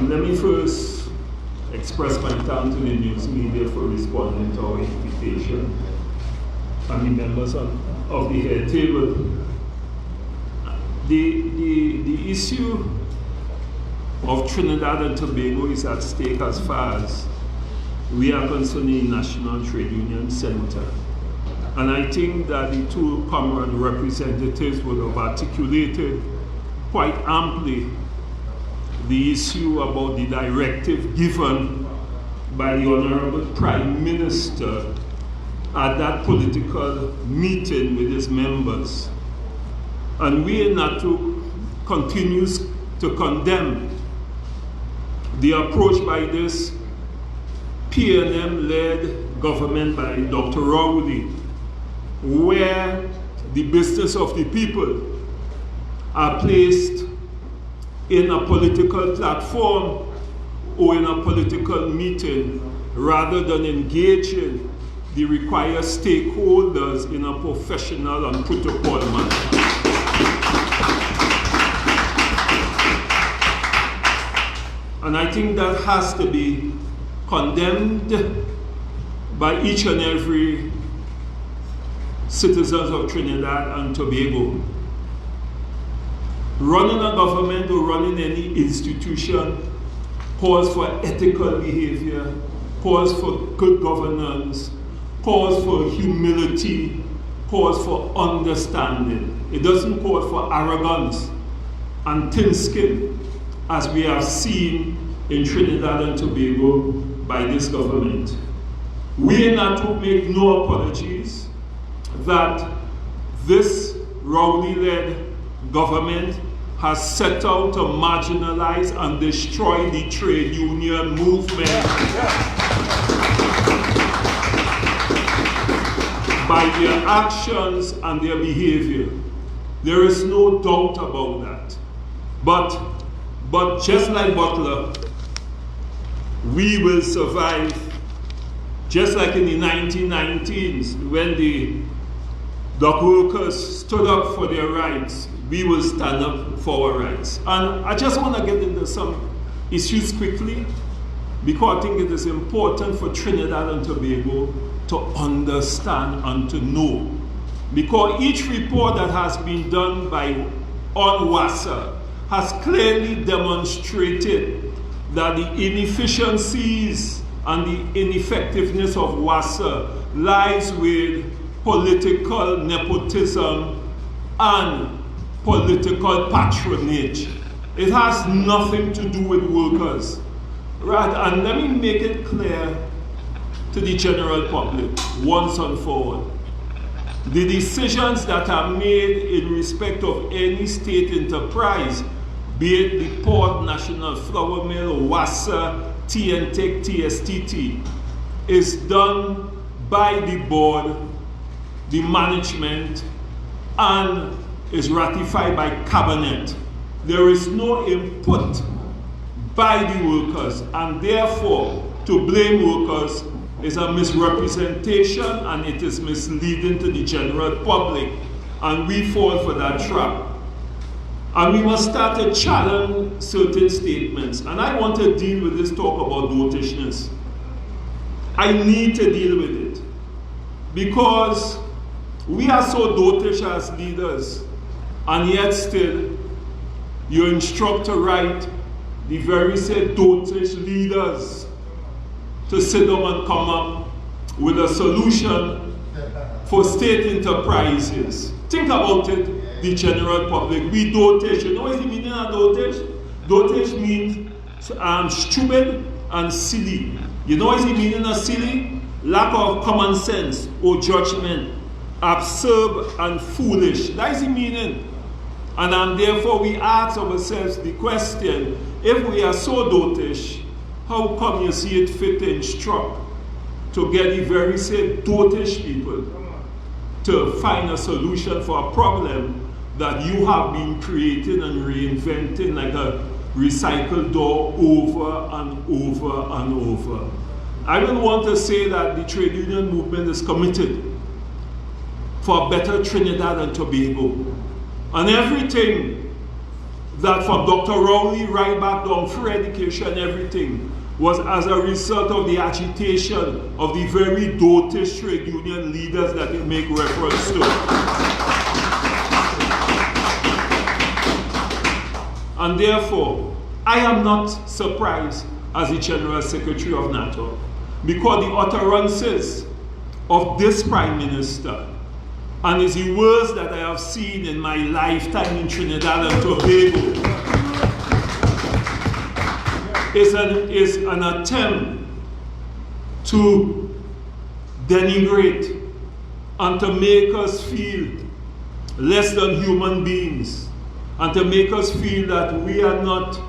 Let me first express my thanks to the news media for responding to our invitation and the members of the head table. The issue of Trinidad and Tobago is at stake as far as we are concerned in National Trade Union Center. And I think that the two common representatives would have articulated quite amply the issue about the directive given by the Honorable Prime Minister at that political meeting with his members. And we in NATUC continues to condemn the approach by this PNM-led government by Dr. Rowley, where the business of the people are placed in a political platform or in a political meeting rather than engaging the required stakeholders in a professional and protocol manner. And I think that has to be condemned by each and every citizens of Trinidad and Tobago. Running a government or running any institution calls for ethical behavior, calls for good governance, calls for humility, calls for understanding. It doesn't call for arrogance and thin skin, as we have seen in Trinidad and Tobago by this government. We in NATUC make no apologies that this Rowley-led government has set out to marginalize and destroy the trade union movement by their actions and their behavior. There is no doubt about that. But just like Butler, we will survive, just like in the 1990s when the dock workers stood up for their rights. We will stand up for our rights. And I just want to get into some issues quickly, because I think it is important for Trinidad and Tobago to understand and to know. Because each report that has been done on WASA has clearly demonstrated that the inefficiencies and the ineffectiveness of WASA lies with political nepotism and political patronage. It has nothing to do with workers. Right? And let me make it clear to the general public once and for all. The decisions that are made in respect of any state enterprise, be it the Port, National Flour Mill, WASA, TNTEC, TSTT, is done by the board, the management, and is ratified by cabinet. There is no input by the workers, and therefore to blame workers is a misrepresentation and it is misleading to the general public, and we fall for that trap. And we must start to challenge certain statements. And I want to deal with this talk about dotishness. I need to deal with it because we are so dotish as leaders, and yet still you instruct to write the very said dotish leaders to sit down and come up with a solution for state enterprises. Think about it, the general public. We dotish. You know what the meaning of dotish? Dotish means stupid and silly. You know what the meaning of silly? Lack of common sense or judgment. Absurd and foolish. That is the meaning. And therefore we ask ourselves the question, if we are so dotish, how come you see it fit to instruct to get the very same dotish people to find a solution for a problem that you have been creating and reinventing like a recycled door over and over and over? I don't want to say that the trade union movement is committed for a better Trinidad and Tobago. And everything that from Dr. Rowley right back down, free education, everything, was as a result of the agitation of the very dotish trade union leaders that you make reference to. And therefore, I am not surprised as the General Secretary of NATUC, because the utterances of this Prime Minister, and is the worst that I have seen in my lifetime in Trinidad and Tobago, is an attempt to denigrate and to make us feel less than human beings, and to make us feel that we are not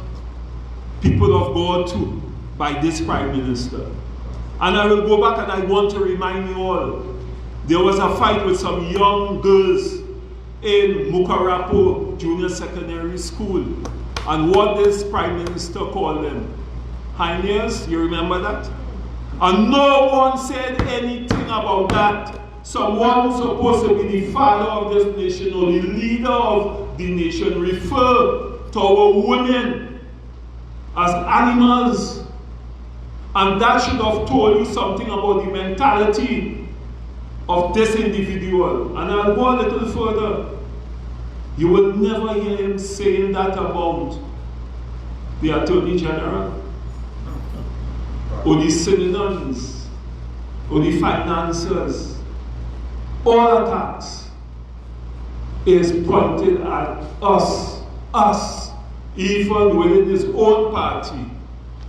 people of God too, by this Prime Minister. And I will go back and I want to remind you all, there was a fight with some young girls in Mukarapo Junior Secondary School. And what this Prime Minister called them? Hyenas, you remember that? And no one said anything about that. Someone who's supposed to be the father of this nation or the leader of the nation referred to our women as animals. And that should have told you something about the mentality of this individual. And I'll go a little further. You will never hear him saying that about the Attorney General, or the citizens, or the financiers. All attacks is pointed at us, even within his own party.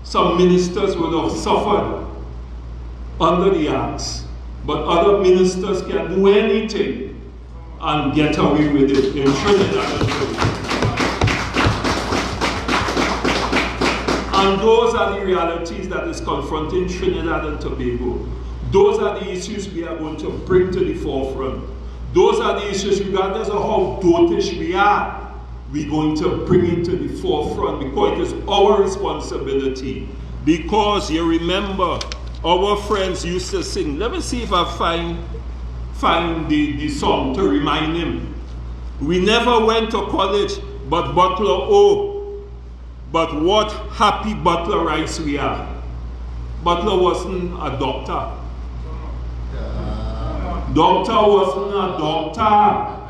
Some ministers would have suffered under the acts, but other ministers can do anything and get away with it in Trinidad and Tobago. And those are the realities that is confronting Trinidad and Tobago. Those are the issues we are going to bring to the forefront. Those are the issues, regardless of how dotish we are, we're going to bring it to the forefront, because it is our responsibility. Because you remember, our friends used to sing. Let me see if I find the song to remind him. We never went to college, but Butler, oh, but what happy Butlerites we are. Butler wasn't a doctor. Doctor wasn't a doctor.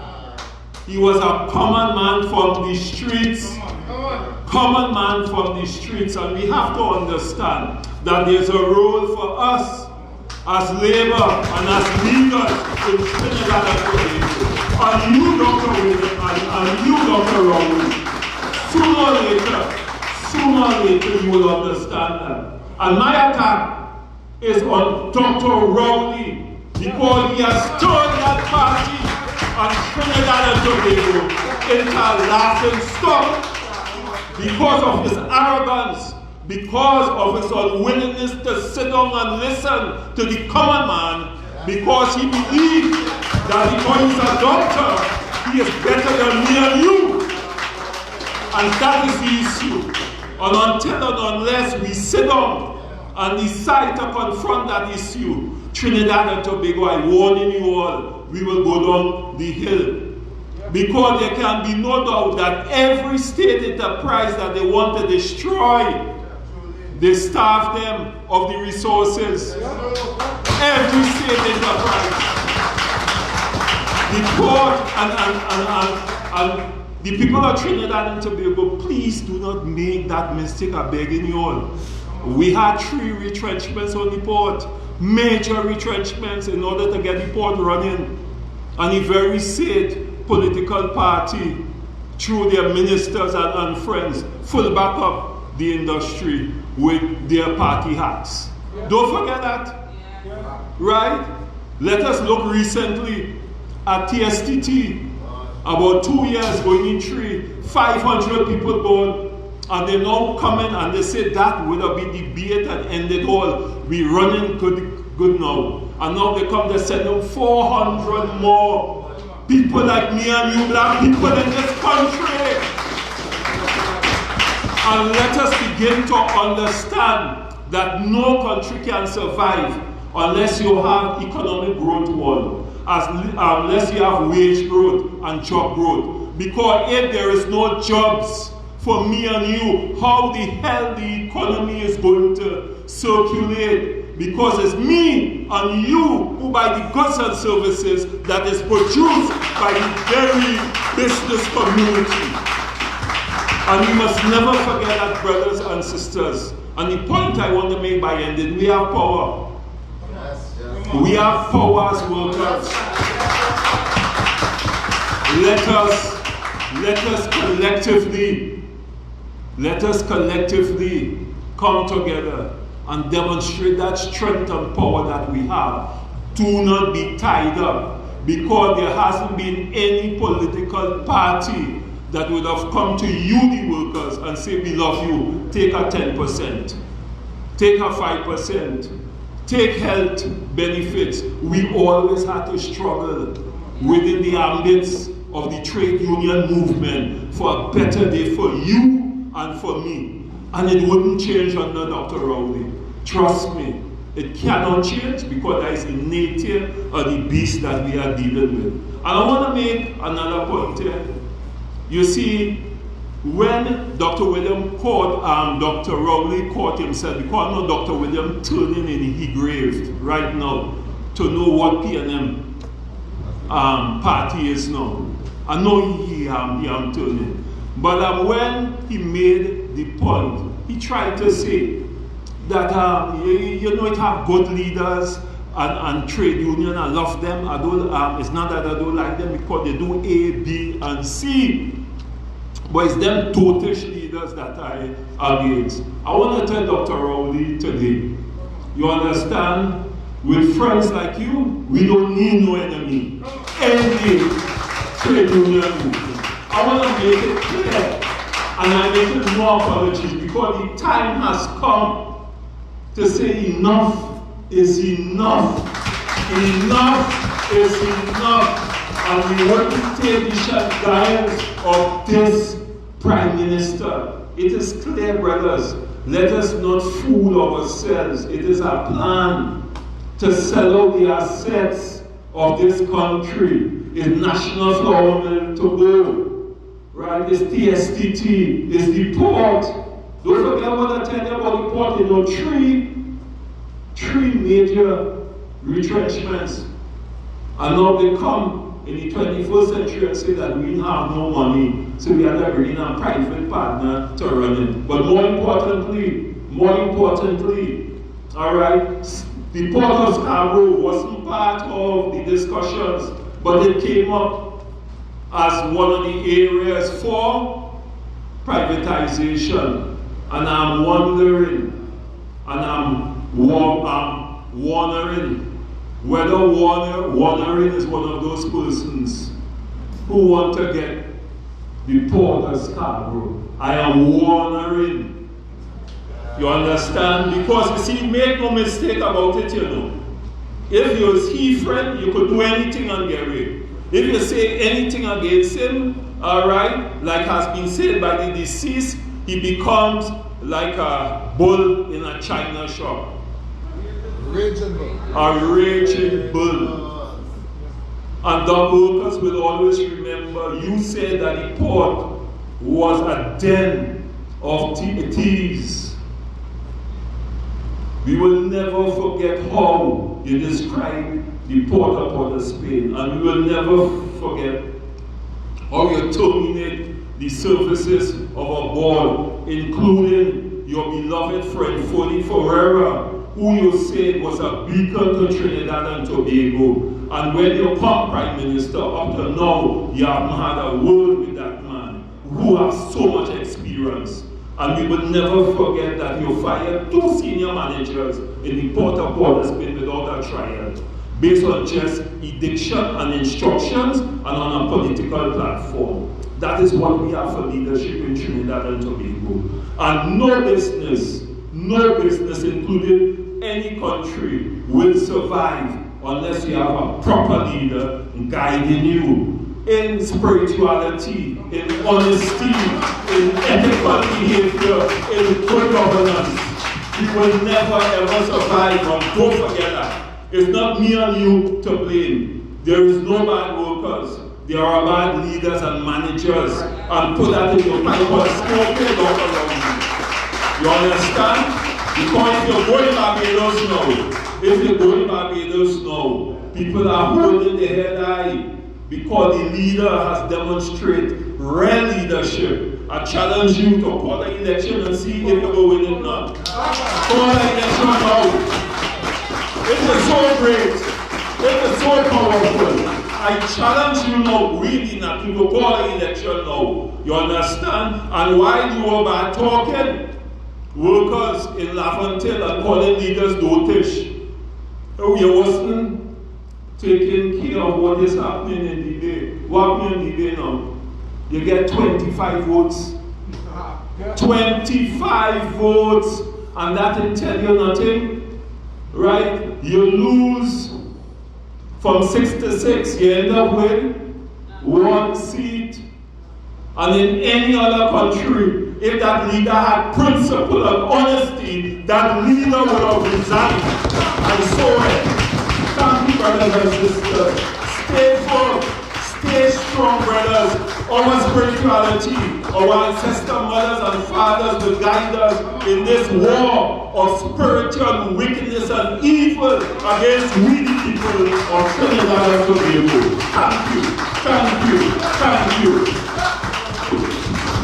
He was a common man from the streets. Common man from the streets. And we have to understand that there's a role for us as labor and as leaders in Trinidad and Tobago. And you, Dr. William, and you, Dr. Rowley, sooner or later you will understand that. And my attack is on Dr. Rowley, because he has turned that party on Trinidad and Tobago into a laughing stock because of his arrogance, because of his unwillingness to sit down and listen to the common man, because he believes that because he's a doctor, he is better than me and you. And that is the issue. And until and unless we sit down and decide to confront that issue, Trinidad and Tobago, I'm warning you all, we will go down the hill. Because there can be no doubt that every state enterprise that they want to destroy, they starve them of the resources. Every state enterprise. The port and the people of Trinidad and Tobago, please do not make that mistake. I'm begging you all. We had 3 retrenchments on the port, major retrenchments in order to get the port running. And a very sad political party, through their ministers and friends, full back up the industry with their party hats. Don't forget that. Right? Let us look recently at TSTT. About 2 years, going in 3, 500 people gone. And they now come in and they say that would have been debate and ended all. We running good now. And now they come, they send them 400 more people like me and you, black people in this country. And let us begin to understand that no country can survive unless you have economic growth, unless you have wage growth and job growth. Because if there is no jobs for me and you, how the hell the economy is going to circulate, because it's me and you who buy the goods and services that is produced by the very business community. And we must never forget that, brothers and sisters. And the point I want to make by ending, we have power. We have power as workers. Let us collectively come together and demonstrate that strength and power that we have. Do not be tied up, because there hasn't been any political party that would have come to you, the workers, and say, we love you, take a 10%, take a 5%, take health benefits. We always had to struggle within the ambits of the trade union movement for a better day for you and for me. And it wouldn't change under Dr. Rowley. Trust me, it cannot change, because that is the nature of the beast that we are dealing with. And I want to make another point here. You see, when Dr. William caught, Dr. Rowley caught himself, because no Dr. William turning in his grave right now to know what P&M party is now. I know he turning. But when he made the point, he tried to say that, you know, it have good leaders and trade union. I love them. I don't, it's not that I don't like them, because they do A, B, and C. But it's them dotish leaders that I against. I want to tell Dr. Rowley today, you understand, with friends like you, we don't need no enemy. Any trade union movement. I want to make it clear, and I make it no apologies, because the time has come to say enough is enough. Enough is enough. And we want to take the guidance of this Prime Minister. It is clear, brothers. Let us not fool ourselves. It is a plan to sell out the assets of this country. It's National Flour Mill to go. Right? It's TSTT. It's the port. Don't forget what I tell you about the port. You know, three major retrenchments. And now they come in the 21st century and say that we have no money, so we are to bring in a private partner to run it. But more importantly, all right, the Port of Scarborough wasn't part of the discussions, but it came up as one of the areas for privatization. And I'm wondering, and I'm wondering whether Warner is one of those persons who want to get the Port of Scarborough. I am wondering. You understand? Because you see, make no mistake about it, you know. If you're his friend, you could do anything and get away. If you say anything against him, all right, like has been said by the deceased, he becomes like a bull in a china shop. A raging bull. And the workers will always remember, you said that the port was a den of thieves. We will never forget how you described the port of Port of Spain, and we will never forget how you terminate the services of our board, including your beloved friend Fodi Ferreira, who you said was a beacon to Trinidad and Tobago. And when you come Prime Minister, up to now, you haven't had a word with that man, who has so much experience. And we will never forget that you fired 2 senior managers in the Port of Port of Spain without a trial, based on just ediction and instructions and on a political platform. That is what we have for leadership in Trinidad and Tobago. And no business, including any country, will survive unless you have a proper leader guiding you in spirituality, in honesty, in ethical behavior, in good governance. You will never ever survive. And don't forget that. It's not me and you to blame. There is no bad workers. there are bad leaders and managers, and put that in your mind, but smoking don't allow you. You understand? Because if you're going to Barbados now, people are holding their head high because the leader has demonstrated real leadership. I challenge you to call the election and see if you're going to win it now. Call the election now. It is so great. It is so powerful. I challenge you now, really not to call the election now. You understand? And while you are bad talking, workers in Laventille and calling leaders dotish. You wasn't taking care of what is happening in the day. What happening in the day now? You get 25 votes. 25 votes, and that didn't tell you nothing, right? You lose from 6 to 6, you end up with 1 seat. And in any other country, if that leader had principle and honesty, that leader would have resigned. I saw it. Thank you, brothers and sisters. Stay firm. Stay strong, brothers. Our spirituality, our ancestor mothers and fathers will guide us in this war of spiritual wickedness and evil against we the people of Trinidad and Tobago. Thank you, thank you, thank you.